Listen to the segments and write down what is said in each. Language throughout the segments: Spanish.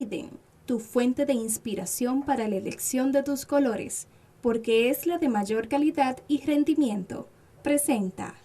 Biden, tu fuente de inspiración para la elección de tus colores, porque es la de mayor calidad y rendimiento. Presenta.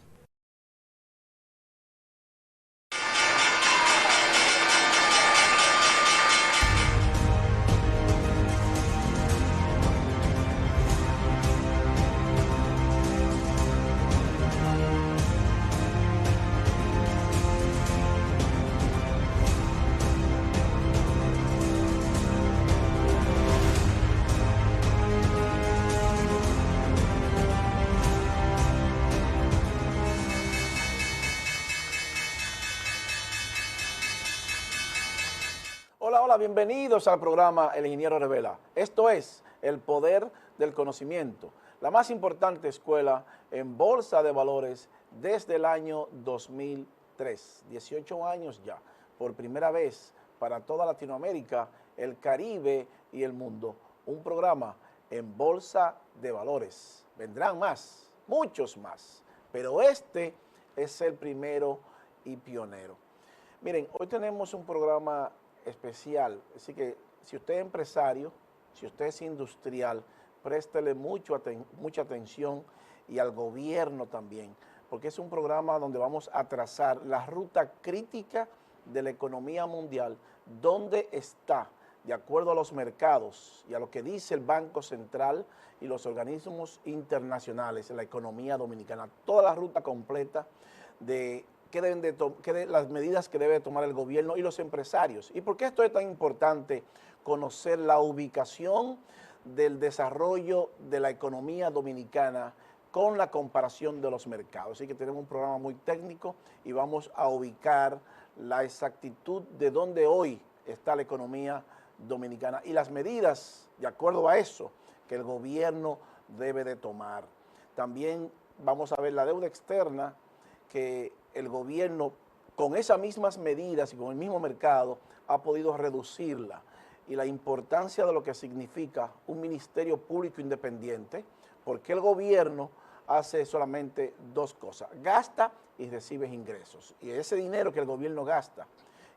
Hola, hola, bienvenidos al programa El Ingeniero Revela. Esto es el poder del conocimiento, la más importante escuela en bolsa de valores desde el año 2003, 18 años ya, por primera vez para toda Latinoamérica, el Caribe y el mundo, un programa en bolsa de valores. Vendrán más, muchos más, pero este es el primero y pionero. Miren, hoy tenemos un programa especial, así que si usted es empresario, si usted es industrial, préstele mucha atención y al gobierno también, porque es un programa donde vamos a trazar la ruta crítica de la economía mundial, dónde está, de acuerdo a los mercados y a lo que dice el Banco Central y los organismos internacionales en la economía dominicana, toda la ruta completa de las medidas que debe tomar el gobierno y los empresarios. ¿Y por qué esto es tan importante? Conocer la ubicación del desarrollo de la economía dominicana con la comparación de los mercados. Así que tenemos un programa muy técnico y vamos a ubicar la exactitud de dónde hoy está la economía dominicana y las medidas de acuerdo a eso que el gobierno debe de tomar. También vamos a ver la deuda externa que el gobierno con esas mismas medidas y con el mismo mercado ha podido reducirla y la importancia de lo que significa un ministerio público independiente, porque el gobierno hace solamente dos cosas, gasta y recibe ingresos. Y ese dinero que el gobierno gasta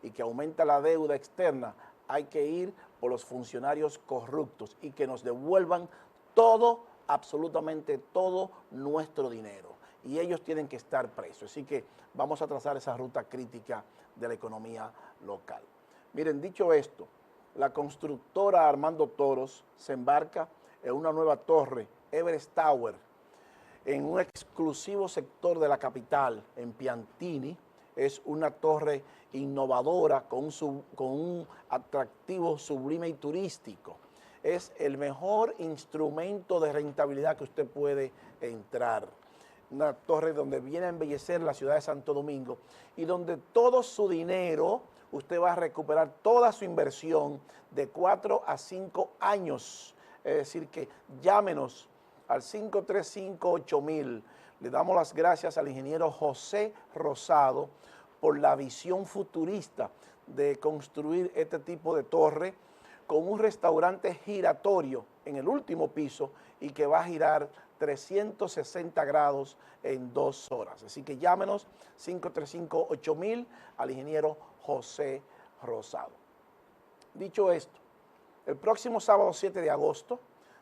y que aumenta la deuda externa, hay que ir por los funcionarios corruptos y que nos devuelvan todo, absolutamente todo nuestro dinero. Y ellos tienen que estar presos. Así que vamos a trazar esa ruta crítica de la economía local. Miren, dicho esto, la constructora Armando Toros se embarca en una nueva torre, Everest Tower, en un exclusivo sector de la capital, en Piantini. Es una torre innovadora con un atractivo sublime y turístico. Es el mejor instrumento de rentabilidad que usted puede entrar. Una torre donde viene a embellecer la ciudad de Santo Domingo y donde todo su dinero, usted va a recuperar toda su inversión de 4 a 5 años. Es decir que llámenos al 535-8000. Le damos las gracias al ingeniero José Rosado por la visión futurista de construir este tipo de torre con un restaurante giratorio en el último piso y que va a girar 360 grados en 2 horas. Así que llámenos 535-8000 al ingeniero José Rosado. Dicho esto, el próximo sábado 7 de agosto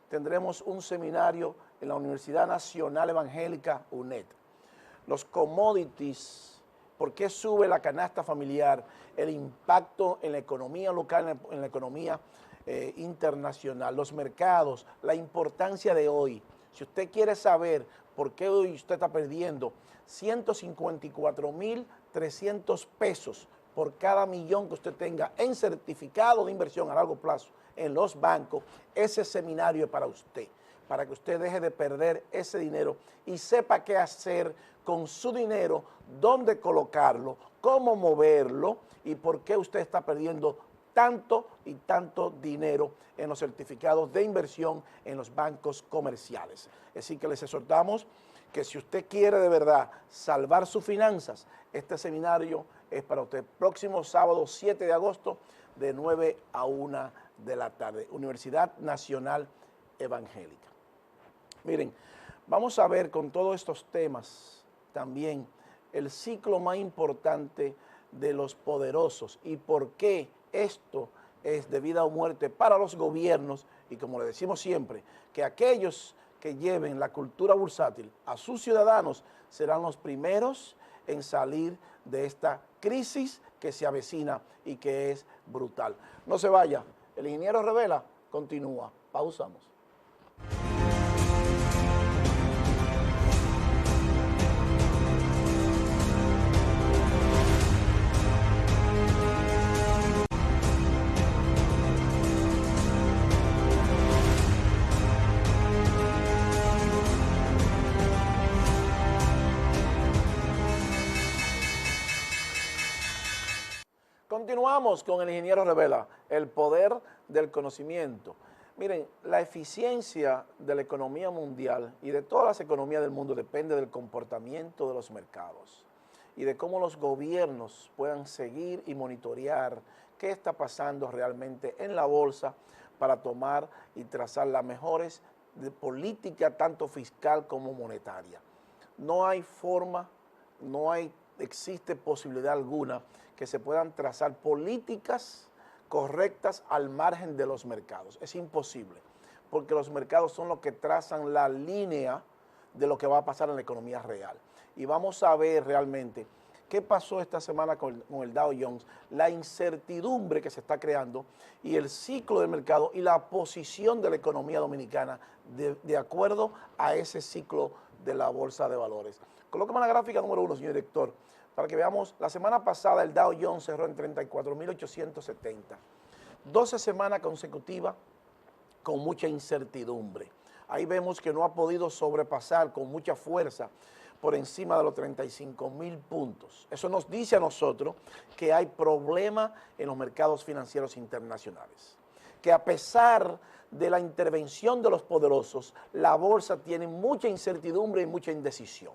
tendremos un seminario en la Universidad Nacional Evangélica UNED. Los commodities, por qué sube la canasta familiar, el impacto en la economía local, en la economía internacional, los mercados, la importancia de hoy. Si usted quiere saber por qué hoy usted está perdiendo 154.300 pesos por cada millón que usted tenga en certificado de inversión a largo plazo en los bancos, ese seminario es para usted, para que usted deje de perder ese dinero y sepa qué hacer con su dinero, dónde colocarlo, cómo moverlo y por qué usted está perdiendo tanto y tanto dinero en los certificados de inversión en los bancos comerciales. Así que les exhortamos que si usted quiere de verdad salvar sus finanzas, este seminario es para usted. Próximo sábado 7 de agosto de 9 a 1 de la tarde, Universidad Nacional Evangélica. Miren, vamos a ver con todos estos temas también el ciclo más importante de los poderosos y por qué esto es de vida o muerte para los gobiernos y, como le decimos siempre, que aquellos que lleven la cultura bursátil a sus ciudadanos serán los primeros en salir de esta crisis que se avecina y que es brutal. No se vaya, el ingeniero Revela continúa. Pausamos. Continuamos con el ingeniero Revela, el poder del conocimiento. Miren, la eficiencia de la economía mundial y de todas las economías del mundo depende del comportamiento de los mercados y de cómo los gobiernos puedan seguir y monitorear qué está pasando realmente en la bolsa para tomar y trazar las mejores políticas tanto fiscal como monetaria. No hay forma, existe posibilidad alguna que se puedan trazar políticas correctas al margen de los mercados. Es imposible, porque los mercados son los que trazan la línea de lo que va a pasar en la economía real. Y vamos a ver realmente qué pasó esta semana con el Dow Jones, la incertidumbre que se está creando y el ciclo del mercado y la posición de la economía dominicana de acuerdo a ese ciclo de la bolsa de valores. Colócame la gráfica número 1, señor director, para que veamos. La semana pasada el Dow Jones cerró en 34.870. 12 semanas consecutivas con mucha incertidumbre. Ahí vemos que no ha podido sobrepasar con mucha fuerza por encima de los 35.000 puntos. Eso nos dice a nosotros que hay problema en los mercados financieros internacionales. Que a pesar de la intervención de los poderosos, la bolsa tiene mucha incertidumbre y mucha indecisión.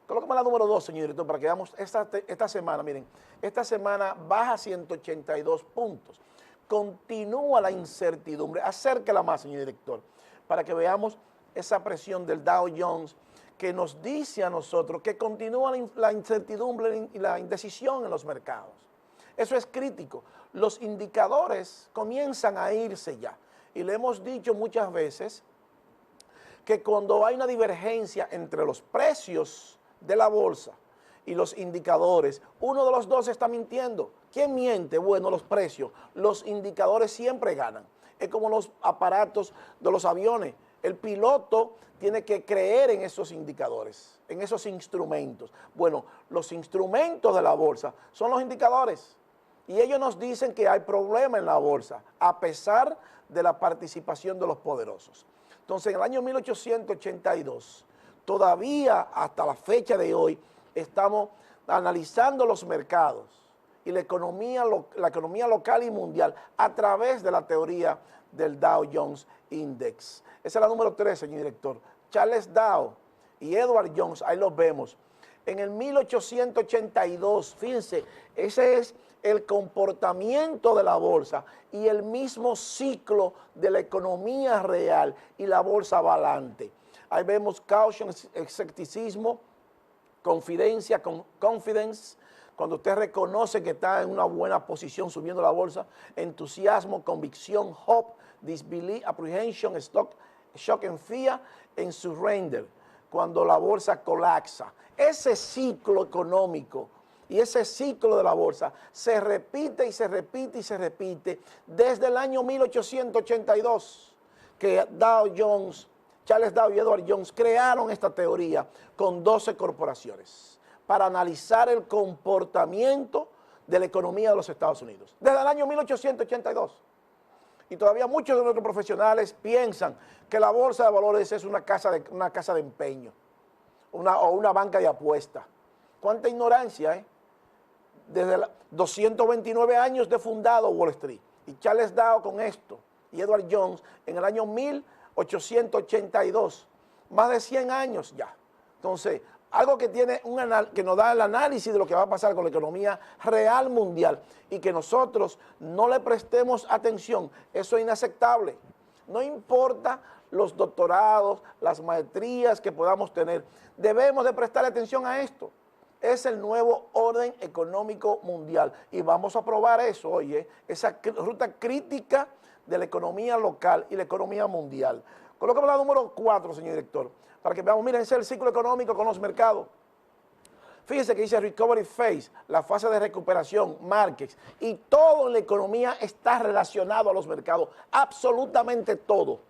Colócame la número 2, señor director, para que veamos esta semana. Miren, esta semana baja 182 puntos. Continúa la incertidumbre. Acérquela más, señor director, para que veamos esa presión del Dow Jones que nos dice a nosotros que continúa la incertidumbre y la indecisión en los mercados. Eso es crítico. Los indicadores comienzan a irse ya. Y le hemos dicho muchas veces que cuando hay una divergencia entre los precios de la bolsa y los indicadores, uno de los dos está mintiendo. ¿Quién miente? Bueno, los precios. Los indicadores siempre ganan. Es como los aparatos de los aviones. El piloto tiene que creer en esos indicadores, en esos instrumentos. Bueno, los instrumentos de la bolsa son los indicadores. Y ellos nos dicen que hay problema en la bolsa, a pesar de la participación de los poderosos. Entonces, en el año 1882, todavía hasta la fecha de hoy, estamos analizando los mercados y la economía local y mundial a través de la teoría del Dow Jones Index. Esa es la número 3, señor director. Charles Dow y Edward Jones, ahí los vemos. En el 1882, fíjense, ese es el comportamiento de la bolsa y el mismo ciclo de la economía real y la bolsa va adelante. Ahí vemos caution, escepticismo, confidencia, confidence, cuando usted reconoce que está en una buena posición subiendo la bolsa, entusiasmo, convicción, hope, disbelief, apprehension, shock and fear, and surrender, cuando la bolsa colapsa. Ese ciclo económico y ese ciclo de la bolsa se repite y se repite y se repite desde el año 1882, que Charles Dow y Edward Jones crearon esta teoría con 12 corporaciones para analizar el comportamiento de la economía de los Estados Unidos, desde el año 1882. Y todavía muchos de nuestros profesionales piensan que la bolsa de valores es una casa de empeño o una banca de apuestas. ¿Cuánta ignorancia, eh? Desde 229 años de fundado Wall Street. Y Charles Dow con esto, y Edward Jones en el año 1882. Más de 100 años ya. Entonces, algo que que nos da el análisis de lo que va a pasar con la economía real mundial y que nosotros no le prestemos atención, eso es inaceptable. No importa los doctorados, las maestrías que podamos tener, debemos de prestar atención a esto. es el nuevo orden económico mundial. Y vamos a probar eso, oye, esa ruta crítica de la economía local y la economía mundial. Colócame la número 4, señor director, para que veamos, miren, ese es el ciclo económico con los mercados. Fíjense que dice Recovery Phase, la fase de recuperación, markets, y todo en la economía está relacionado a los mercados, absolutamente todo,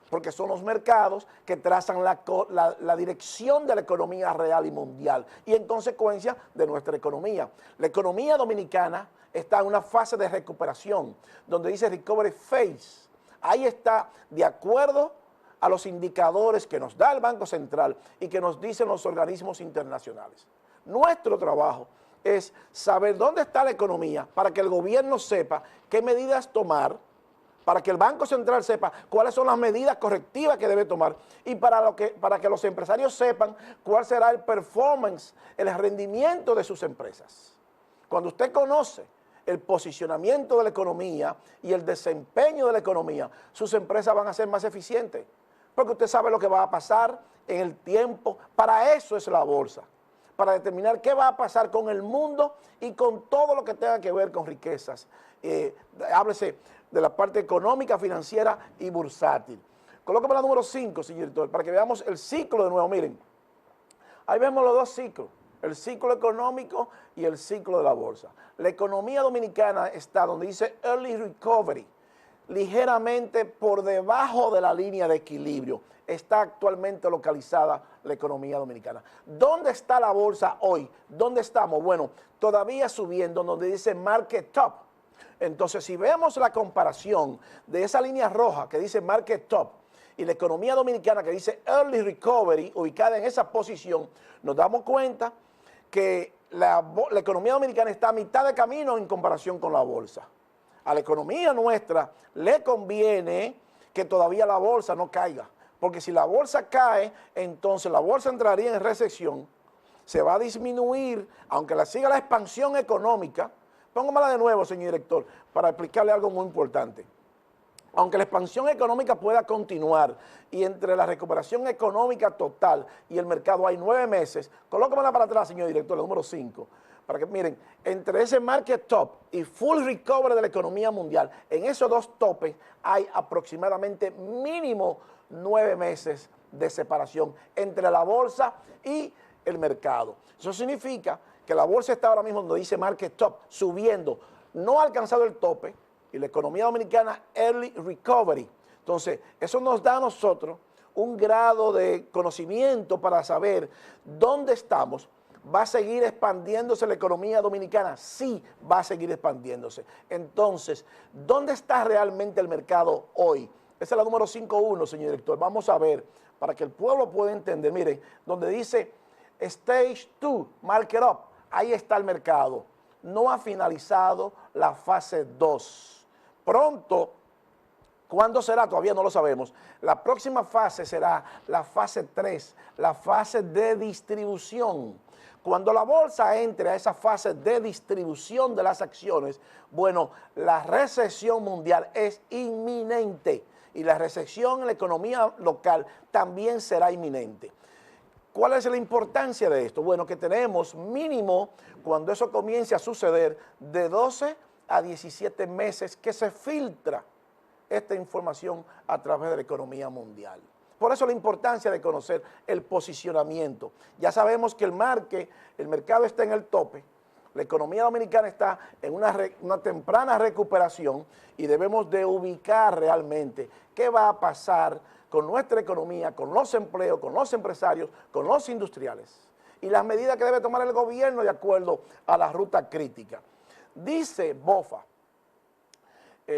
porque son los mercados que trazan la dirección de la economía real y mundial, y en consecuencia de nuestra economía. La economía dominicana está en una fase de recuperación, donde dice Recovery Phase. Ahí está, de acuerdo a los indicadores que nos da el Banco Central y que nos dicen los organismos internacionales. Nuestro trabajo es saber dónde está la economía para que el gobierno sepa qué medidas tomar, para que el Banco Central sepa cuáles son las medidas correctivas que debe tomar y para que los empresarios sepan cuál será el performance, el rendimiento de sus empresas. Cuando usted conoce el posicionamiento de la economía y el desempeño de la economía, sus empresas van a ser más eficientes, porque usted sabe lo que va a pasar en el tiempo. Para eso es la bolsa, para determinar qué va a pasar con el mundo y con todo lo que tenga que ver con riquezas. Háblese de la parte económica, financiera y bursátil. Colóqueme la número 5, señor director, para que veamos el ciclo de nuevo. Miren, ahí vemos los dos ciclos, el ciclo económico y el ciclo de la bolsa. La economía dominicana está donde dice Early Recovery, ligeramente por debajo de la línea de equilibrio. Está actualmente localizada la economía dominicana. ¿Dónde está la bolsa hoy? ¿Dónde estamos? Bueno, todavía subiendo, donde dice Market Top. Entonces, si vemos la comparación de esa línea roja que dice Market Top y la economía dominicana que dice Early Recovery, ubicada en esa posición, nos damos cuenta que la economía dominicana está a mitad de camino en comparación con la bolsa. A la economía nuestra le conviene que todavía la bolsa no caiga, porque si la bolsa cae, entonces la bolsa entraría en recesión, se va a disminuir, aunque la siga la expansión económica. Póngamela de nuevo, señor director, para explicarle algo muy importante. Aunque la expansión económica pueda continuar y entre la recuperación económica total y el mercado hay 9 meses, colócamela para atrás, señor director, el número 5, para que miren, entre ese market top y full recovery de la economía mundial, en esos dos topes hay aproximadamente mínimo 9 meses de separación entre la bolsa y el mercado. Eso significa que la bolsa está ahora mismo donde dice market top, subiendo, no ha alcanzado el tope, y la economía dominicana early recovery. Entonces, eso nos da a nosotros un grado de conocimiento para saber dónde estamos. ¿Va a seguir expandiéndose la economía dominicana? Sí, va a seguir expandiéndose. Entonces, ¿dónde está realmente el mercado hoy? Esa es la número 5.1, señor director. Vamos a ver, para que el pueblo pueda entender. Miren, donde dice Stage 2, Market Up, ahí está el mercado. No ha finalizado la fase 2. Pronto, ¿cuándo será? Todavía no lo sabemos. La próxima fase será la fase 3, la fase de distribución. Cuando la bolsa entre a esa fase de distribución de las acciones, bueno, la recesión mundial es inminente y la recesión en la economía local también será inminente. ¿Cuál es la importancia de esto? Bueno, que tenemos mínimo, cuando eso comience a suceder, de 12 a 17 meses que se filtra esta información a través de la economía mundial. Por eso la importancia de conocer el posicionamiento. Ya sabemos que el mercado está en el tope, la economía dominicana está en una temprana recuperación y debemos de ubicar realmente qué va a pasar con nuestra economía, con los empleos, con los empresarios, con los industriales y las medidas que debe tomar el gobierno de acuerdo a la ruta crítica. Dice BOFA,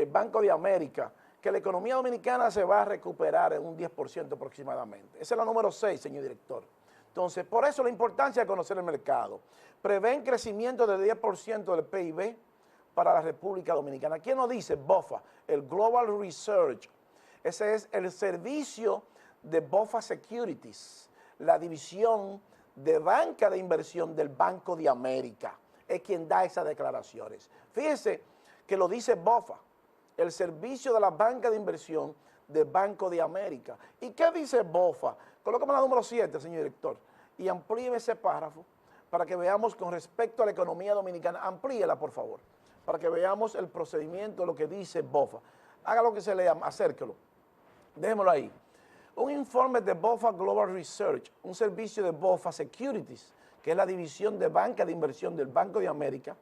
Banco de América, que la economía dominicana se va a recuperar en un 10% aproximadamente. Esa es la número 6, señor director. Entonces, por eso la importancia de conocer el mercado. Prevén crecimiento del 10% del PIB para la República Dominicana. ¿Quién nos dice? BOFA, el Global Research. Ese es el servicio de BOFA Securities, la división de banca de inversión del Banco de América. Es quien da esas declaraciones. Fíjese que lo dice BOFA, el servicio de la banca de inversión del Banco de América. ¿Y qué dice BOFA? Colócame la número 7, señor director, y amplíe ese párrafo para que veamos con respecto a la economía dominicana. Amplíela, por favor, para que veamos el procedimiento, lo que dice BOFA. Haga lo que se lea, acérquelo. Déjemelo ahí. Un informe de BOFA Global Research, un servicio de BOFA Securities, que es la división de banca de inversión del Banco de América,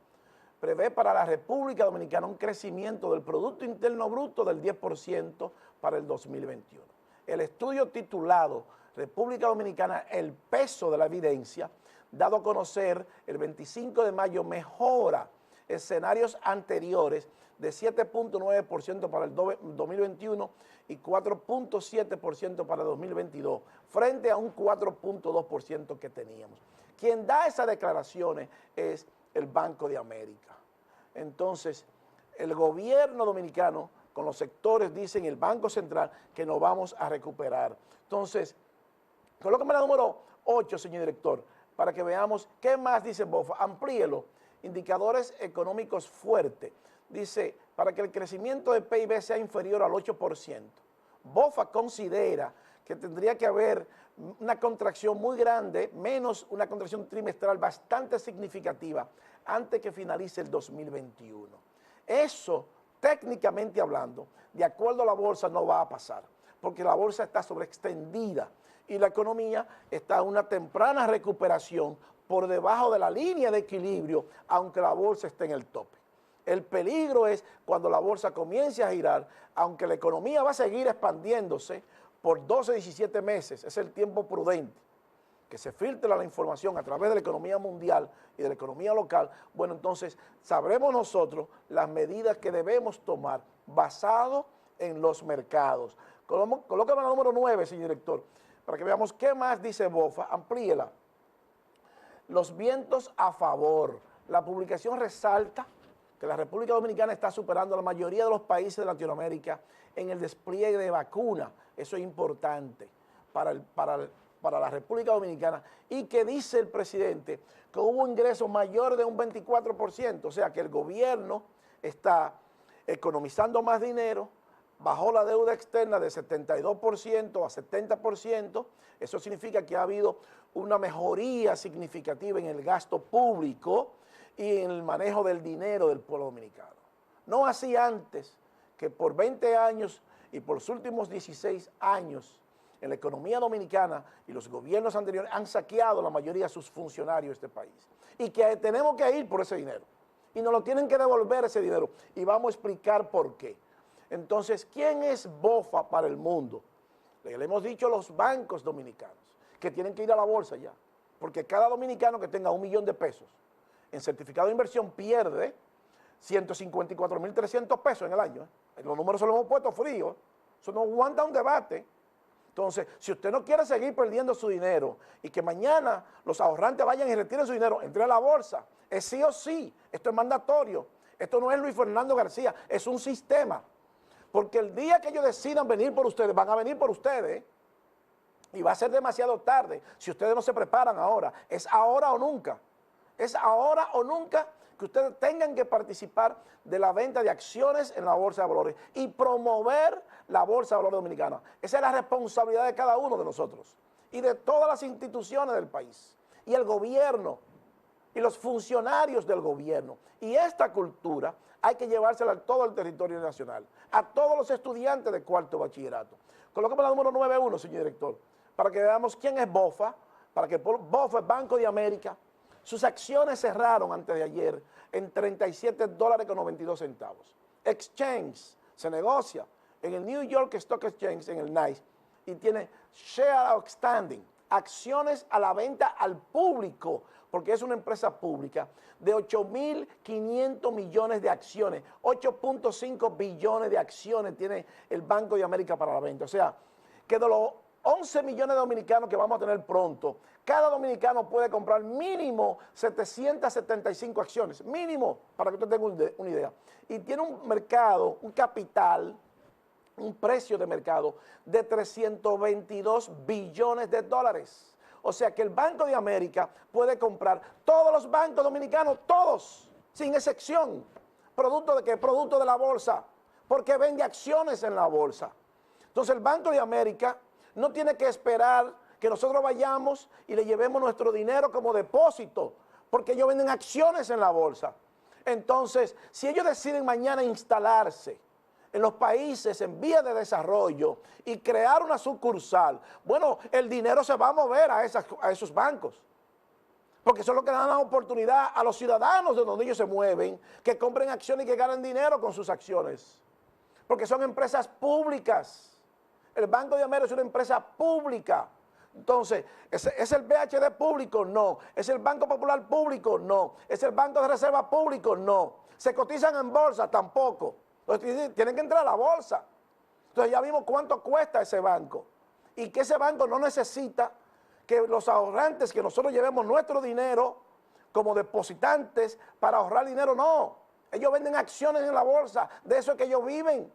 prevé para la República Dominicana un crecimiento del Producto Interno Bruto del 10% para el 2021. El estudio titulado República Dominicana, el peso de la evidencia, dado a conocer el 25 de mayo, mejora escenarios anteriores de 7.9% para el 2021 y 4.7% para el 2022, frente a un 4.2% que teníamos. Quien da esas declaraciones es el Banco de América. Entonces, el gobierno dominicano, con los sectores, dicen el Banco Central, que nos vamos a recuperar. Entonces, colóqueme la número 8, señor director, para que veamos qué más dice BOFA. Amplíelo. Indicadores económicos fuertes. Dice, para que el crecimiento del PIB sea inferior al 8%. BOFA considera que tendría que haber una contracción muy grande, menos una contracción trimestral bastante significativa, antes que finalice el 2021. Eso, técnicamente hablando, de acuerdo a la bolsa, no va a pasar, porque la bolsa está sobreextendida y la economía está en una temprana recuperación por debajo de la línea de equilibrio, aunque la bolsa esté en el tope. El peligro es cuando la bolsa comience a girar, aunque la economía va a seguir expandiéndose por 12, 17 meses, es el tiempo prudente, que se filtre la información a través de la economía mundial y de la economía local. Bueno, entonces sabremos nosotros las medidas que debemos tomar basado en los mercados. Colócame la número 9, señor director, para que veamos qué más dice BOFA. Amplíela. Los vientos a favor. La publicación resalta que la República Dominicana está superando a la mayoría de los países de Latinoamérica en el despliegue de vacunas. Eso es importante para la República Dominicana. Y que dice el presidente que hubo ingresos mayores de un 24%, o sea que el gobierno está economizando más dinero, bajó la deuda externa de 72% a 70%, eso significa que ha habido una mejoría significativa en el gasto público y en el manejo del dinero del pueblo dominicano. No así antes, que por 20 años y por los últimos 16 años en la economía dominicana y los gobiernos anteriores han saqueado la mayoría de sus funcionarios de este país. Y que tenemos que ir por ese dinero. Y nos lo tienen que devolver ese dinero. Y vamos a explicar por qué. Entonces, ¿quién es BOFA para el mundo? Le hemos dicho a los bancos dominicanos que tienen que ir a la bolsa ya. Porque cada dominicano que tenga $1 millón de pesos en certificado de inversión pierde 154.300 pesos en el año. Los números se los hemos puesto fríos. Eso no aguanta un debate. Entonces, si usted no quiere seguir perdiendo su dinero y que mañana los ahorrantes vayan y retiren su dinero, entre a la bolsa. Es sí o sí. Esto es mandatorio. Esto no es Luis Fernando García. Es un sistema. Porque el día que ellos decidan venir por ustedes, van a venir por ustedes. Y va a ser demasiado tarde si ustedes no se preparan ahora. Es ahora o nunca. Es ahora o nunca que ustedes tengan que participar de la venta de acciones en la Bolsa de Valores y promover la Bolsa de Valores Dominicana. Esa es la responsabilidad de cada uno de nosotros y de todas las instituciones del país y el gobierno y los funcionarios del gobierno. Y esta cultura hay que llevársela a todo el territorio nacional, a todos los estudiantes de cuarto bachillerato. Colóqueme la número 91, señor director, para que veamos quién es BOFA, para que BOFA es Banco de América. Sus acciones cerraron antes de ayer en $37.92. Exchange se negocia en el New York Stock Exchange, en el NYSE, y tiene share outstanding, acciones a la venta al público, porque es una empresa pública, de 8.500 millones de acciones, 8.5 billones de acciones tiene el Banco de América para la venta. O sea, que de los 11 millones de dominicanos que vamos a tener pronto, cada dominicano puede comprar mínimo 775 acciones, mínimo, para que usted tenga una idea. Y tiene un mercado, un capital, un precio de mercado de 322 billones de dólares. O sea que el Banco de América puede comprar todos los bancos dominicanos, todos, sin excepción. ¿Producto de qué? Producto de la bolsa, porque vende acciones en la bolsa. Entonces el Banco de América no tiene que esperar que nosotros vayamos y le llevemos nuestro dinero como depósito, porque ellos venden acciones en la bolsa. Entonces, si ellos deciden mañana instalarse en los países en vías de desarrollo y crear una sucursal, bueno, el dinero se va a mover a esos bancos. Porque eso es lo que dan la oportunidad a los ciudadanos de donde ellos se mueven, que compren acciones y que ganen dinero con sus acciones. Porque son empresas públicas. El Banco de América es una empresa pública. Entonces, ¿es el BHD público? No. ¿Es el Banco Popular público? No. ¿Es el Banco de Reserva público? No. ¿Se cotizan en bolsa? Tampoco. Entonces, tienen que entrar a la bolsa. Entonces ya vimos cuánto cuesta ese banco. Y que ese banco no necesita que los ahorrantes, que nosotros llevemos nuestro dinero como depositantes para ahorrar dinero, no. Ellos venden acciones en la bolsa, de eso es que ellos viven,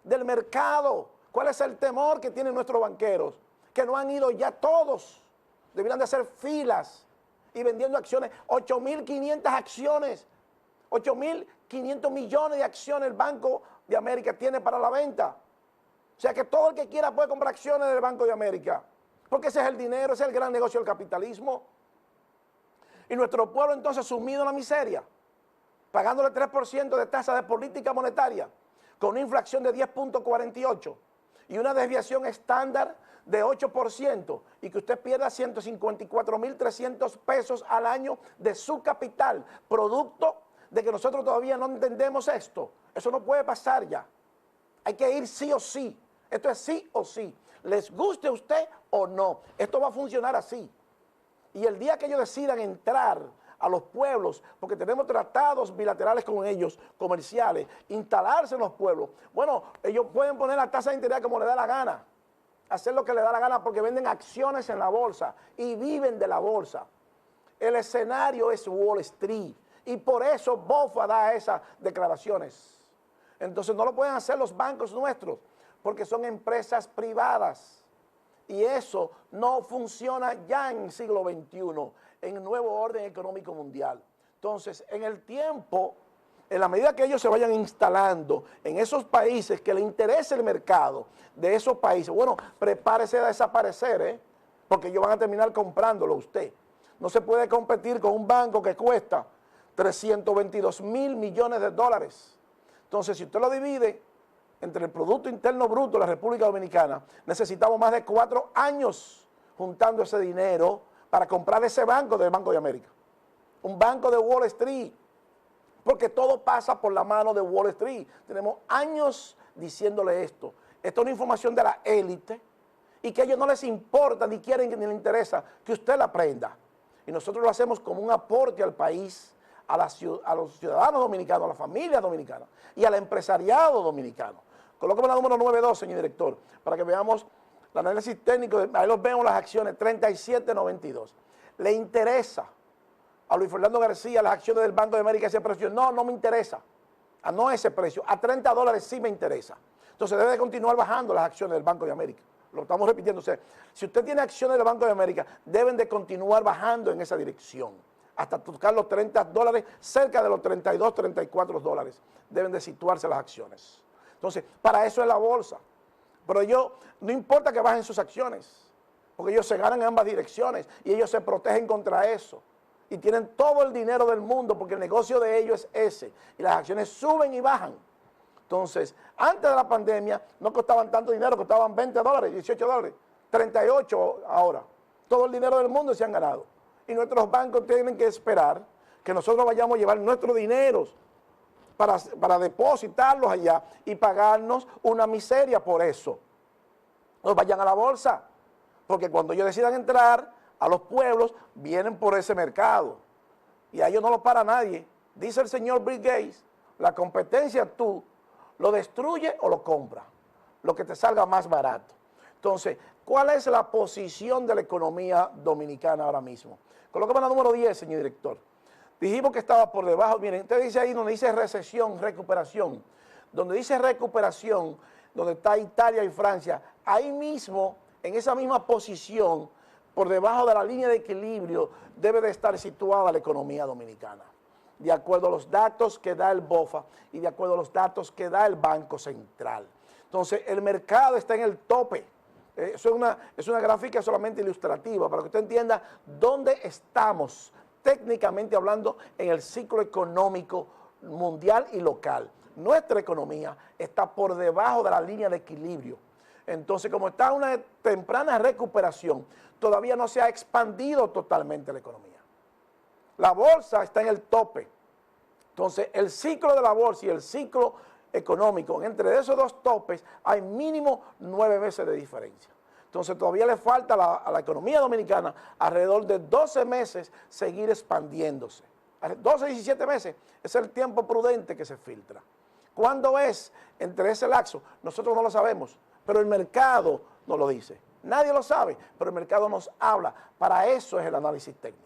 del mercado. ¿Cuál es el temor que tienen nuestros banqueros? Que no han ido ya todos, deberían de hacer filas y vendiendo acciones, 8.500 acciones, 8.500 millones de acciones el Banco de América tiene para la venta. O sea que todo el que quiera puede comprar acciones del Banco de América. Porque ese es el dinero, ese es el gran negocio del capitalismo. Y nuestro pueblo entonces sumido en la miseria, pagándole 3% de tasa de política monetaria, con una inflación de 10.48 y una desviación estándar de 8%, y que usted pierda 154.300 pesos al año de su capital, producto de que nosotros todavía no entendemos esto. Eso no puede pasar ya. Hay que ir sí o sí. Esto es sí o sí. Les guste a usted o no. Esto va a funcionar así. Y el día que ellos decidan entrar a los pueblos, porque tenemos tratados bilaterales con ellos, comerciales, instalarse en los pueblos, bueno, ellos pueden poner la tasa de interés como les da la gana, hacer lo que les da la gana porque venden acciones en la bolsa y viven de la bolsa. El escenario es Wall Street y por eso BOFA da esas declaraciones. Entonces no lo pueden hacer los bancos nuestros, porque son empresas privadas. Y eso no funciona ya en el siglo XXI, en el nuevo orden económico mundial. Entonces, en el tiempo, en la medida que ellos se vayan instalando en esos países que le interese el mercado de esos países, bueno, prepárese a desaparecer, porque ellos van a terminar comprándolo usted. No se puede competir con un banco que cuesta 322.000 millones de dólares. Entonces, si usted lo divide entre el Producto Interno Bruto de la República Dominicana, necesitamos más de 4 años juntando ese dinero para comprar ese banco del Banco de América. Un banco de Wall Street, porque todo pasa por la mano de Wall Street. Tenemos años diciéndole esto. Esto es una información de la élite y que a ellos no les importa, ni quieren, ni les interesa que usted la aprenda. Y nosotros lo hacemos como un aporte al país, a los ciudadanos dominicanos, a la familia dominicana y al empresariado dominicano. Colóqueme la número 92, señor director, para que veamos el análisis técnico. Ahí los vemos las acciones, 37.92. ¿Le interesa a Luis Fernando García las acciones del Banco de América a ese precio? No, no me interesa. No a ese precio. A 30 dólares sí me interesa. Entonces debe de continuar bajando las acciones del Banco de América. Lo estamos repitiendo. O sea, si usted tiene acciones del Banco de América, deben de continuar bajando en esa dirección. Hasta tocar los 30 dólares, cerca de los 32, 34 dólares. Deben de situarse las acciones. Entonces, para eso es la bolsa. Pero no importa que bajen sus acciones, porque ellos se ganan en ambas direcciones y ellos se protegen contra eso. Y tienen todo el dinero del mundo porque el negocio de ellos es ese. Y las acciones suben y bajan. Entonces, antes de la pandemia no costaban tanto dinero, costaban 20 dólares, 18 dólares, 38 ahora. Todo el dinero del mundo se han ganado. Y nuestros bancos tienen que esperar que nosotros vayamos a llevar nuestros dineros para depositarlos allá y pagarnos una miseria por eso. No vayan a la bolsa, porque cuando ellos decidan entrar a los pueblos, vienen por ese mercado. Y a ellos no lo para nadie. Dice el señor Bill Gates, la competencia tú lo destruye o lo compra, lo que te salga más barato. Entonces, ¿cuál es la posición de la economía dominicana ahora mismo? Colócame la número 10, señor director. Dijimos que estaba por debajo. Miren, usted dice ahí donde dice recesión, recuperación. Donde dice recuperación, donde está Italia y Francia, ahí mismo, en esa misma posición, por debajo de la línea de equilibrio, debe de estar situada la economía dominicana. De acuerdo a los datos que da el BOFA y de acuerdo a los datos que da el Banco Central. Entonces, el mercado está en el tope. Es una gráfica solamente ilustrativa para que usted entienda dónde estamos técnicamente hablando en el ciclo económico mundial y local. Nuestra economía está por debajo de la línea de equilibrio. Entonces, como está en una temprana recuperación, todavía no se ha expandido totalmente la economía. La bolsa está en el tope. Entonces, el ciclo de la bolsa y el ciclo económico, entre esos dos topes hay mínimo 9 meses de diferencia. Entonces todavía le falta a la economía dominicana alrededor de 12 meses seguir expandiéndose. 12 a 17 meses es el tiempo prudente que se filtra. ¿Cuándo es entre ese lapso? Nosotros no lo sabemos, pero el mercado nos lo dice. Nadie lo sabe, pero el mercado nos habla. Para eso es el análisis técnico.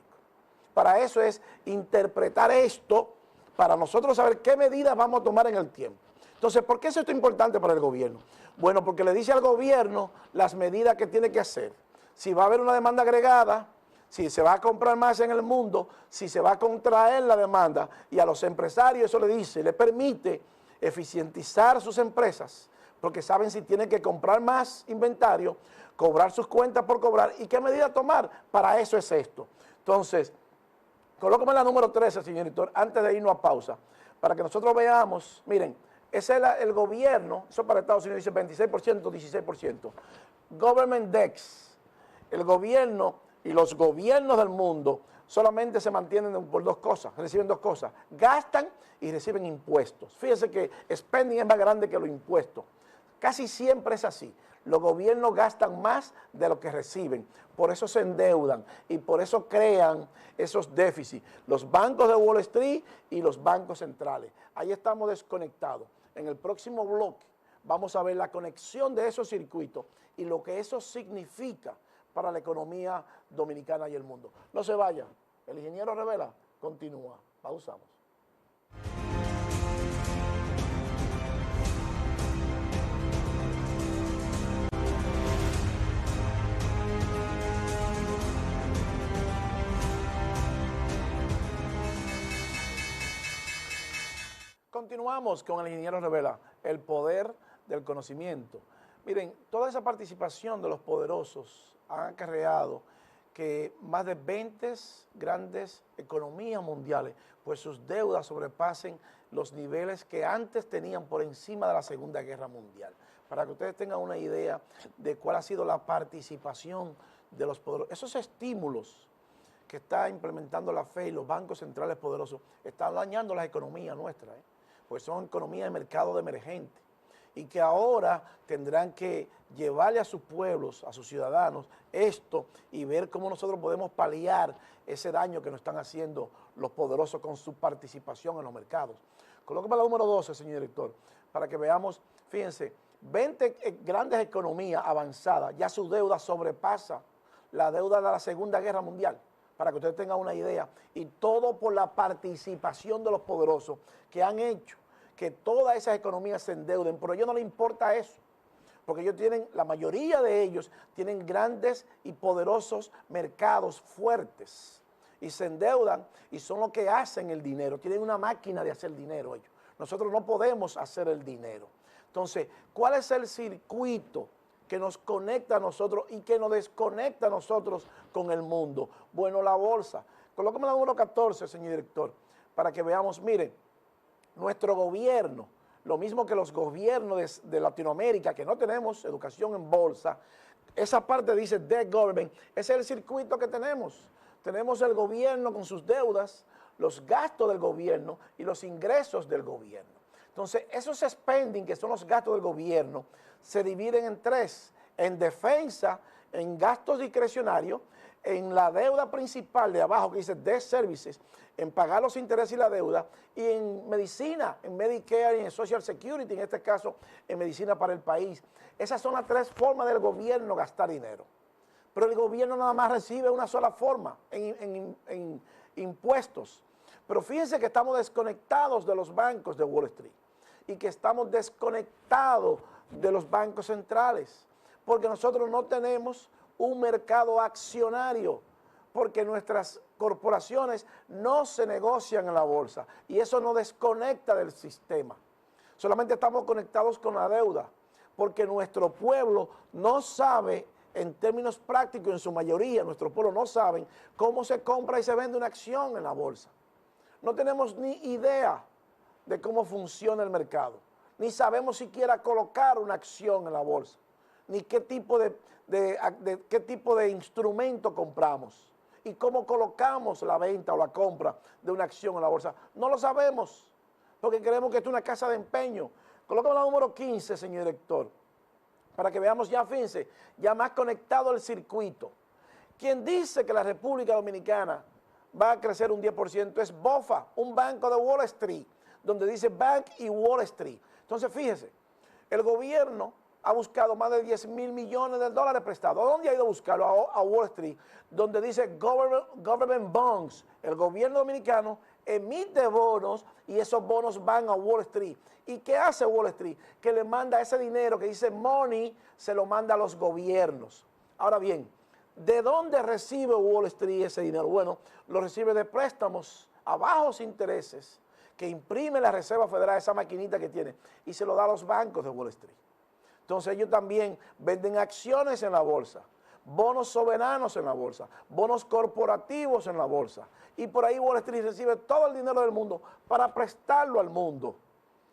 Para eso es interpretar esto, para nosotros saber qué medidas vamos a tomar en el tiempo. Entonces, ¿por qué es esto importante para el gobierno? Bueno, porque le dice al gobierno las medidas que tiene que hacer. Si va a haber una demanda agregada, si se va a comprar más en el mundo, si se va a contraer la demanda, y a los empresarios eso le dice, le permite eficientizar sus empresas, porque saben si tienen que comprar más inventario, cobrar sus cuentas por cobrar, y qué medida tomar. Para eso es esto. Entonces, colócame la número 13, señor editor, antes de irnos a pausa, para que nosotros veamos, miren, ese es el gobierno, eso para Estados Unidos dice 26%, 16%. Government debts, el gobierno y los gobiernos del mundo solamente se mantienen por dos cosas, reciben dos cosas, gastan y reciben impuestos. Fíjense que spending es más grande que los impuestos. Casi siempre es así. Los gobiernos gastan más de lo que reciben, por eso se endeudan y por eso crean esos déficits. Los bancos de Wall Street y los bancos centrales. Ahí estamos desconectados. En el próximo bloque vamos a ver la conexión de esos circuitos y lo que eso significa para la economía dominicana y el mundo. No se vaya, el ingeniero Revela continúa. Pausamos. Continuamos con el ingeniero Revela, el poder del conocimiento. Miren, toda esa participación de los poderosos ha acarreado que más de 20 grandes economías mundiales, pues sus deudas sobrepasen los niveles que antes tenían por encima de la Segunda Guerra Mundial. Para que ustedes tengan una idea de cuál ha sido la participación de los poderosos, esos estímulos que está implementando la FED y los bancos centrales poderosos están dañando las economías nuestras, pues son economías de mercado de emergente y que ahora tendrán que llevarle a sus pueblos, a sus ciudadanos, esto y ver cómo nosotros podemos paliar ese daño que nos están haciendo los poderosos con su participación en los mercados. Colóqueme la número 12, señor director, para que veamos, fíjense, 20 grandes economías avanzadas, ya su deuda sobrepasa la deuda de la Segunda Guerra Mundial, para que ustedes tengan una idea, y todo por la participación de los poderosos que han hecho que todas esas economías se endeuden, pero a ellos no les importa eso, porque ellos tienen, la mayoría de ellos tienen grandes y poderosos mercados fuertes y se endeudan y son los que hacen el dinero, tienen una máquina de hacer dinero ellos. Nosotros no podemos hacer el dinero. Entonces, ¿cuál es el circuito que nos conecta a nosotros y que nos desconecta a nosotros con el mundo? Bueno, la bolsa. Colócame la número 14, señor director, para que veamos, miren, nuestro gobierno, lo mismo que los gobiernos de Latinoamérica, que no tenemos educación en bolsa, esa parte dice debt government, ese es el circuito que tenemos. Tenemos el gobierno con sus deudas, los gastos del gobierno y los ingresos del gobierno. Entonces, esos spending, que son los gastos del gobierno, se dividen en tres: en defensa, en gastos discrecionarios, en la deuda principal de abajo que dice debt services, en pagar los intereses y la deuda, y en medicina, en Medicare y en Social Security, en este caso en medicina para el país. Esas son las tres formas del gobierno gastar dinero. Pero el gobierno nada más recibe una sola forma, en impuestos. Pero fíjense que estamos desconectados de los bancos de Wall Street y que estamos desconectados de los bancos centrales, porque nosotros no tenemos un mercado accionario, porque nuestras corporaciones no se negocian en la bolsa y eso nos desconecta del sistema. Solamente estamos conectados con la deuda, porque nuestro pueblo no sabe, en términos prácticos, en su mayoría, nuestro pueblo no saben cómo se compra y se vende una acción en la bolsa. No tenemos ni idea de cómo funciona el mercado, ni sabemos siquiera colocar una acción en la bolsa, ni qué tipo de instrumento compramos y cómo colocamos la venta o la compra de una acción en la bolsa. No lo sabemos, porque creemos que esto es una casa de empeño. Colócame la número 15, señor director, para que veamos ya, fíjense, ya más conectado el circuito. Quien dice que la República Dominicana va a crecer un 10% es BOFA, un banco de Wall Street, donde dice Bank y Wall Street. Entonces, fíjese, el gobierno ha buscado más de 10 mil millones de dólares prestados. ¿A dónde ha ido a buscarlo? A Wall Street, donde dice government bonds. El gobierno dominicano emite bonos y esos bonos van a Wall Street. ¿Y qué hace Wall Street? Que le manda ese dinero que dice money, se lo manda a los gobiernos. Ahora bien, ¿de dónde recibe Wall Street ese dinero? Bueno, lo recibe de préstamos a bajos intereses que imprime la Reserva Federal, esa maquinita que tiene, y se lo da a los bancos de Wall Street. Entonces ellos también venden acciones en la bolsa, bonos soberanos en la bolsa, bonos corporativos en la bolsa. Y por ahí Wall Street recibe todo el dinero del mundo para prestarlo al mundo.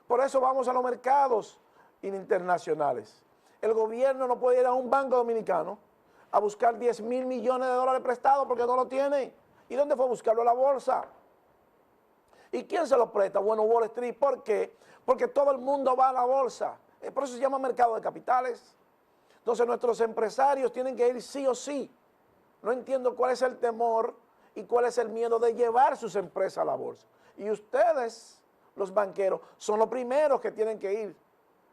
Por eso vamos a los mercados internacionales. El gobierno no puede ir a un banco dominicano a buscar 10 mil millones de dólares prestados porque no lo tiene. ¿Y dónde fue a buscarlo? A la bolsa. ¿Y quién se lo presta? Bueno, Wall Street. ¿Por qué? Porque todo el mundo va a la bolsa. Por eso se llama mercado de capitales. Entonces nuestros empresarios tienen que ir sí o sí. No entiendo cuál es el temor y cuál es el miedo de llevar sus empresas a la bolsa. Y ustedes, los banqueros, son los primeros que tienen que ir,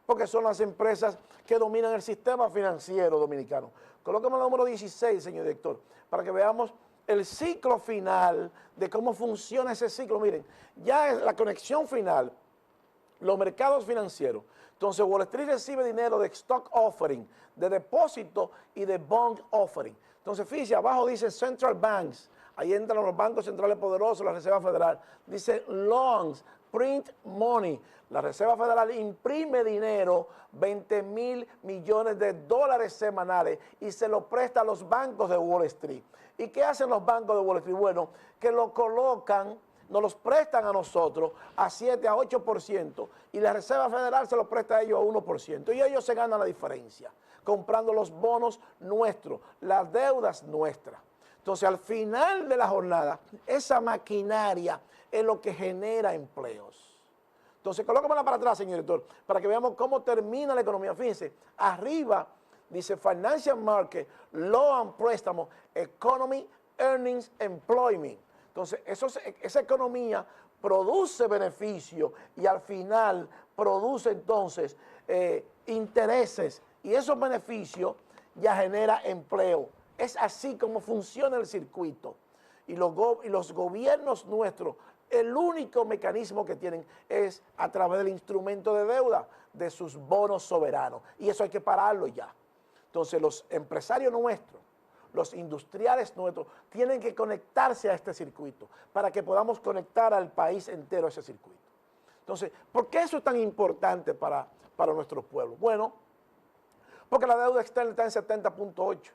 porque son las empresas que dominan el sistema financiero dominicano. Colócame el número 16, señor director, para que veamos el ciclo final de cómo funciona ese ciclo. Miren, ya es la conexión final, los mercados financieros. Entonces Wall Street recibe dinero de stock offering, de depósito y de bond offering. Entonces fíjense, abajo dice central banks, ahí entran los bancos centrales poderosos, la Reserva Federal. Dice loans, print money. La Reserva Federal imprime dinero, 20 mil millones de dólares semanales, y se lo presta a los bancos de Wall Street. ¿Y qué hacen los bancos de Wall Street? Bueno, que lo colocan, nos los prestan a nosotros a 7 a 8%, y la Reserva Federal se los presta a ellos a 1%, y ellos se ganan la diferencia, comprando los bonos nuestros, las deudas nuestras. Entonces, al final de la jornada, esa maquinaria es lo que genera empleos. Entonces, colócamela para atrás, señor director, para que veamos cómo termina la economía. Fíjense, arriba dice Financial Market, Loan Préstamo, Economy, Earnings, Employment. Entonces, esa economía produce beneficio y al final produce entonces intereses, y esos beneficios ya genera empleo. Es así como funciona el circuito. Y los gobiernos nuestros, el único mecanismo que tienen es a través del instrumento de deuda, de sus bonos soberanos. Y eso hay que pararlo ya. Entonces los empresarios nuestros, los industriales nuestros, tienen que conectarse a este circuito para que podamos conectar al país entero a ese circuito. Entonces, ¿por qué eso es tan importante para nuestros pueblos? Bueno, porque la deuda externa está en 70.8.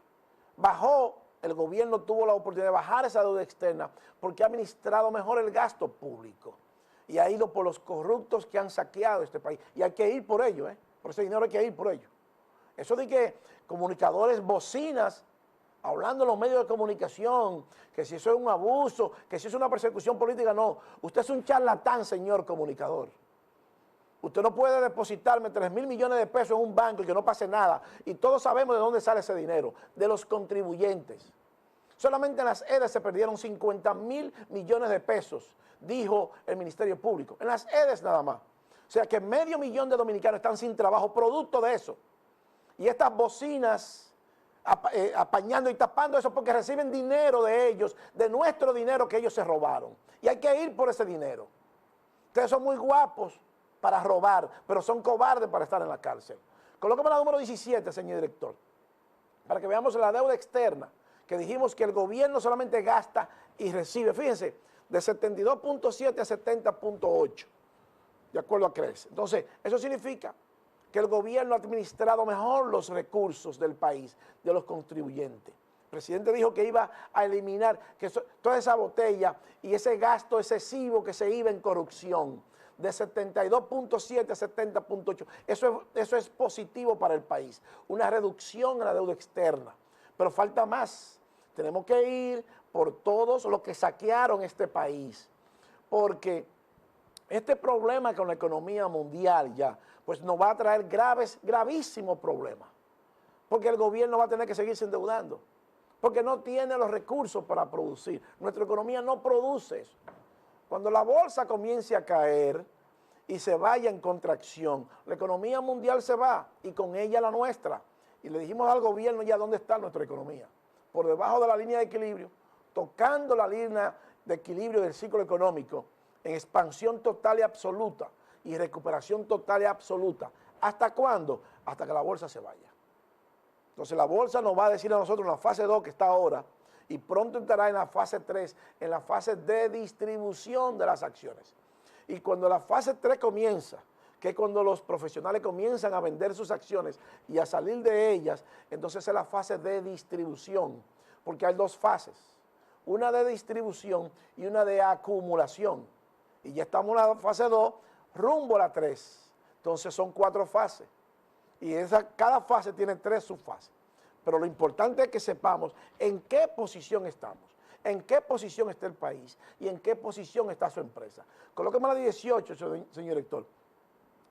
Bajó, el gobierno tuvo la oportunidad de bajar esa deuda externa porque ha administrado mejor el gasto público y ha ido por los corruptos que han saqueado este país. Y hay que ir por ello, por ese dinero hay que ir por ello. Eso de que comunicadores, bocinas, hablando en los medios de comunicación, que si eso es un abuso, que si eso es una persecución política, no. Usted es un charlatán, señor comunicador. Usted no puede depositarme 3 mil millones de pesos en un banco y que no pase nada. Y todos sabemos de dónde sale ese dinero, de los contribuyentes. Solamente en las EDES se perdieron 50 mil millones de pesos, dijo el Ministerio Público. En las EDES nada más. O sea que 500.000 de dominicanos están sin trabajo, producto de eso. Y estas bocinas apañando y tapando eso porque reciben dinero de ellos, de nuestro dinero que ellos se robaron. Y hay que ir por ese dinero. Ustedes son muy guapos para robar, pero son cobardes para estar en la cárcel. Colócame la número 17, señor director, para que veamos la deuda externa, que dijimos que el gobierno solamente gasta y recibe, fíjense, de 72.7 a 70.8, de acuerdo a CRECE. Entonces, eso significa que el gobierno ha administrado mejor los recursos del país, de los contribuyentes. El presidente dijo que iba a eliminar toda esa botella y ese gasto excesivo que se iba en corrupción, de 72.7 a 70.8. Eso es positivo para el país, una reducción en la deuda externa. Pero falta más. Tenemos que ir por todos los que saquearon este país, porque este problema con la economía mundial ya, pues nos va a traer gravísimos problemas, porque el gobierno va a tener que seguirse endeudando, porque no tiene los recursos para producir. Nuestra economía no produce eso. Cuando la bolsa comience a caer y se vaya en contracción, la economía mundial se va y con ella la nuestra. Y le dijimos al gobierno ya dónde está nuestra economía, por debajo de la línea de equilibrio, tocando la línea de equilibrio del ciclo económico, en expansión total y absoluta y recuperación total y absoluta. ¿Hasta cuándo? Hasta que la bolsa se vaya. Entonces la bolsa nos va a decir a nosotros en la fase 2 que está ahora, y pronto entrará en la fase 3, en la fase de distribución de las acciones. Y cuando la fase 3 comienza, que es cuando los profesionales comienzan a vender sus acciones y a salir de ellas, entonces es la fase de distribución, porque hay dos fases, una de distribución y una de acumulación. Y ya estamos en la fase 2, rumbo a la 3. Entonces son 4 fases. Y cada fase tiene 3 subfases. Pero lo importante es que sepamos en qué posición estamos, en qué posición está el país y en qué posición está su empresa. Colóqueme la 18, señor director,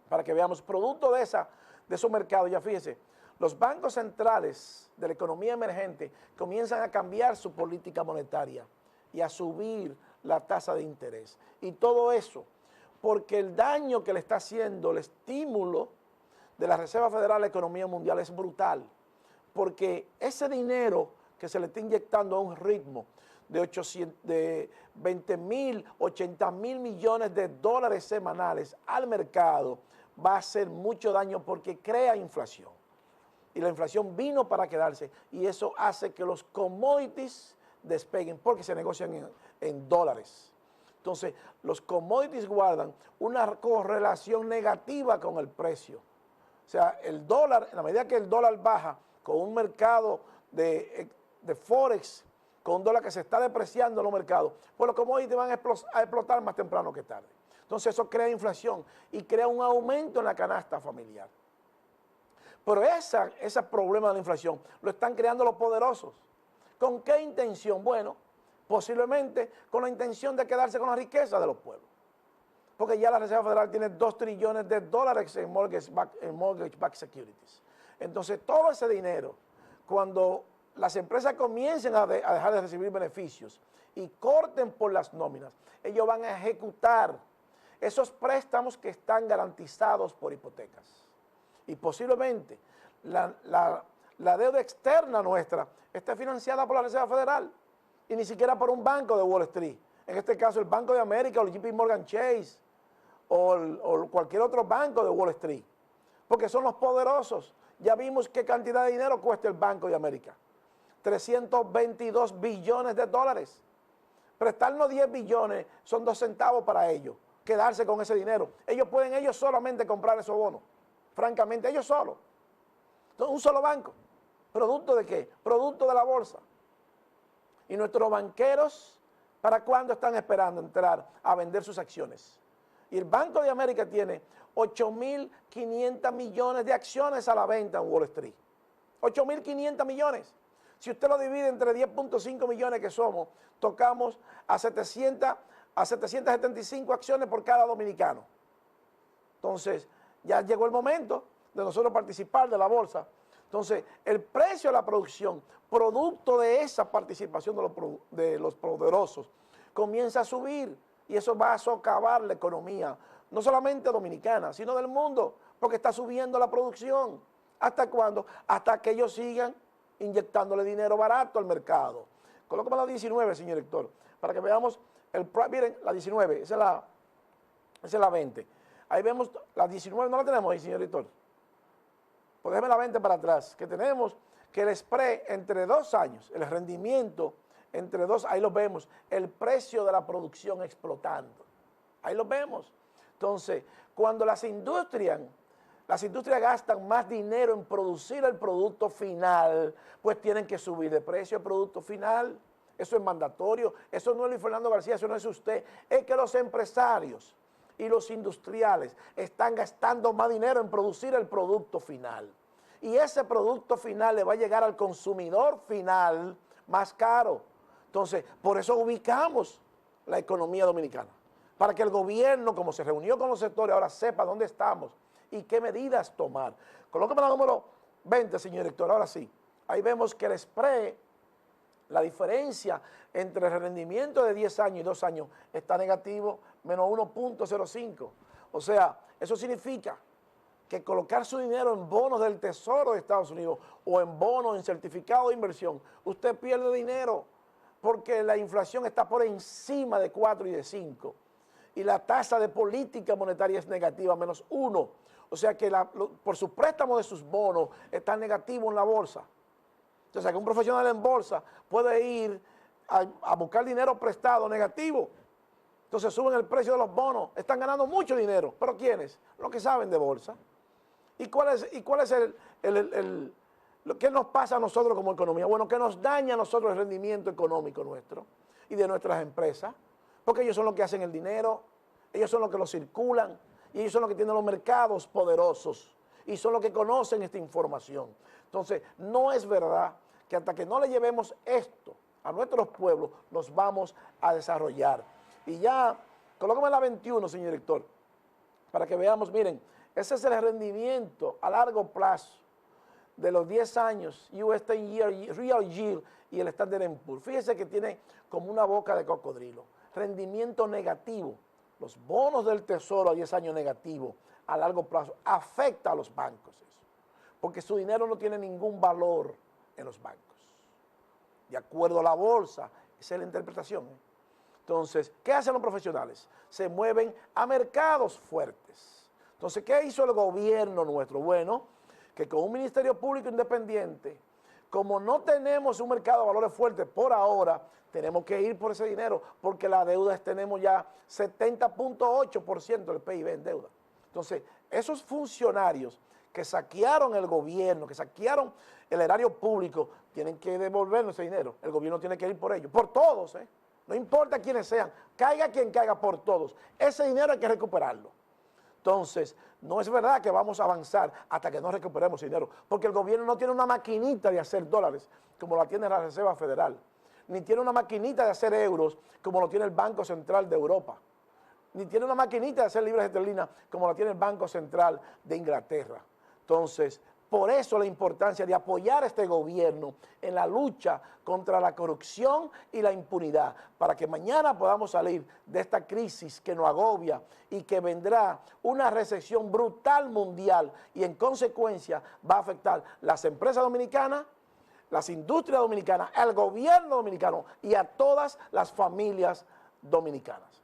para que veamos producto de esos mercados. Ya fíjese, los bancos centrales de la economía emergente comienzan a cambiar su política monetaria y a subir la tasa de interés. Y todo eso porque el daño que le está haciendo el estímulo de la Reserva Federal a la economía mundial es brutal. Porque ese dinero que se le está inyectando a un ritmo de 20.000, 80.000 millones de dólares semanales al mercado va a hacer mucho daño porque crea inflación. Y la inflación vino para quedarse y eso hace que los commodities despeguen porque se negocian en dólares. Entonces, los commodities guardan una correlación negativa con el precio. O sea, el dólar, en la medida que el dólar baja, con un mercado de Forex, con un dólar que se está depreciando en los mercados, pues los commodities van a explotar más temprano que tarde. Entonces eso crea inflación y crea un aumento en la canasta familiar. Pero ese problema de la inflación lo están creando los poderosos. ¿Con qué intención? Bueno, posiblemente con la intención de quedarse con la riqueza de los pueblos. Porque ya la Reserva Federal tiene 2 trillones de dólares en mortgage-backed securities. Entonces, todo ese dinero, cuando las empresas comiencen a dejar de recibir beneficios y corten por las nóminas, ellos van a ejecutar esos préstamos que están garantizados por hipotecas. Y posiblemente la deuda externa nuestra esté financiada por la Reserva Federal y ni siquiera por un banco de Wall Street. En este caso, el Banco de América o el JP Morgan Chase o cualquier otro banco de Wall Street. Porque son los poderosos. Ya vimos qué cantidad de dinero cuesta el Banco de América. 322 billones de dólares. Prestarnos 10 billones son 2 centavos para ellos. Quedarse con ese dinero. Ellos pueden solamente comprar esos bonos. Francamente, ellos solos. Entonces, un solo banco. ¿Producto de qué? Producto de la bolsa. Y nuestros banqueros, ¿para cuándo están esperando entrar a vender sus acciones? Y el Banco de América tiene 8.500 millones de acciones a la venta en Wall Street. 8.500 millones. Si usted lo divide entre 10.5 millones que somos, tocamos a 775 acciones por cada dominicano. Entonces, ya llegó el momento de nosotros participar de la bolsa. Entonces, el precio de la producción, producto de esa participación de los poderosos, comienza a subir y eso va a socavar la economía, no solamente dominicana, sino del mundo, porque está subiendo la producción. ¿Hasta cuándo? Hasta que ellos sigan inyectándole dinero barato al mercado. Colócame la 19, señor director, para que veamos, miren, la 19, esa es la 20. Ahí vemos, la 19 no la tenemos ahí, señor director. Pues déjeme la 20 para atrás, que tenemos que el spread entre 2 años, el rendimiento entre 2, ahí lo vemos, el precio de la producción explotando. Ahí lo vemos. Entonces, cuando las industrias las industrias gastan más dinero en producir el producto final, pues tienen que subir de precio el producto final. Eso es mandatorio, eso no es Luis Fernando García, eso no es usted, es que los empresarios y los industriales están gastando más dinero en producir el producto final. Y ese producto final le va a llegar al consumidor final más caro. Entonces, por eso ubicamos la economía dominicana, para que el gobierno, como se reunió con los sectores, ahora sepa dónde estamos y qué medidas tomar. Colóqueme la número 20, señor director, ahora sí. Ahí vemos que el spread, la diferencia entre el rendimiento de 10 años y 2 años está negativo, menos 1.05. O sea, eso significa que colocar su dinero en bonos del Tesoro de Estados Unidos o en bonos, en certificado de inversión, usted pierde dinero porque la inflación está por encima de 4 y de 5. Y la tasa de política monetaria es negativa, menos 1. O sea que por su préstamo de sus bonos está negativo en la bolsa. O sea que un profesional en bolsa puede ir a buscar dinero prestado negativo. Entonces suben el precio de los bonos, están ganando mucho dinero. ¿Pero quiénes? Los que saben de bolsa. ¿Y cuál es lo que nos pasa a nosotros como economía? Bueno, que nos daña a nosotros el rendimiento económico nuestro y de nuestras empresas, porque ellos son los que hacen el dinero, ellos son los que lo circulan, y ellos son los que tienen los mercados poderosos, y son los que conocen esta información. Entonces, no es verdad que hasta que no le llevemos esto a nuestros pueblos, nos vamos a desarrollar. Y ya, colócame la 21, señor director, para que veamos, miren, ese es el rendimiento a largo plazo de los 10 años, US 10-year Real Yield y el Standard & Poor's. Fíjese que tiene como una boca de cocodrilo. Rendimiento negativo. Los bonos del Tesoro a 10 años negativo a largo plazo afecta a los bancos eso, porque su dinero no tiene ningún valor en los bancos. De acuerdo a la bolsa, esa es la interpretación. Entonces, ¿qué hacen los profesionales? Se mueven a mercados fuertes. Entonces, ¿qué hizo el gobierno nuestro? Bueno, que con un ministerio público independiente, como no tenemos un mercado de valores fuerte por ahora, tenemos que ir por ese dinero, porque la deuda tenemos ya 70.8% del PIB en deuda. Entonces, esos funcionarios que saquearon el gobierno, que saquearon el erario público, tienen que devolvernos ese dinero. El gobierno tiene que ir por ellos, por todos, ¿eh? No importa quiénes sean, caiga quien caiga, por todos. Ese dinero hay que recuperarlo. Entonces, no es verdad que vamos a avanzar hasta que no recuperemos dinero, porque el gobierno no tiene una maquinita de hacer dólares como la tiene la Reserva Federal, ni tiene una maquinita de hacer euros como lo tiene el Banco Central de Europa, ni tiene una maquinita de hacer libras esterlinas como la tiene el Banco Central de Inglaterra. Entonces, por eso la importancia de apoyar a este gobierno en la lucha contra la corrupción y la impunidad, para que mañana podamos salir de esta crisis que nos agobia y que vendrá una recesión brutal mundial y en consecuencia va a afectar las empresas dominicanas, las industrias dominicanas, al gobierno dominicano y a todas las familias dominicanas.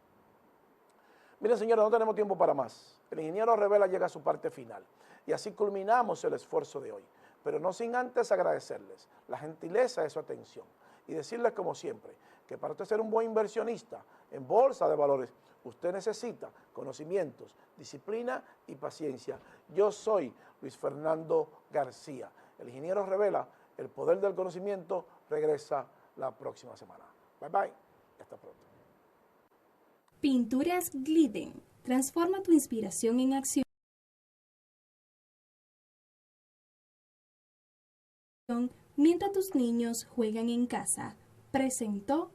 Miren, señores, no tenemos tiempo para más. El ingeniero Revela llega a su parte final. Y así culminamos el esfuerzo de hoy, pero no sin antes agradecerles la gentileza de su atención y decirles como siempre que para usted ser un buen inversionista en bolsa de valores, usted necesita conocimientos, disciplina y paciencia. Yo soy Luis Fernando García. El ingeniero Revela, el poder del conocimiento, regresa la próxima semana. Bye bye, hasta pronto. Pinturas Glidden. Transforma tu inspiración en acción mientras tus niños juegan en casa. Presentó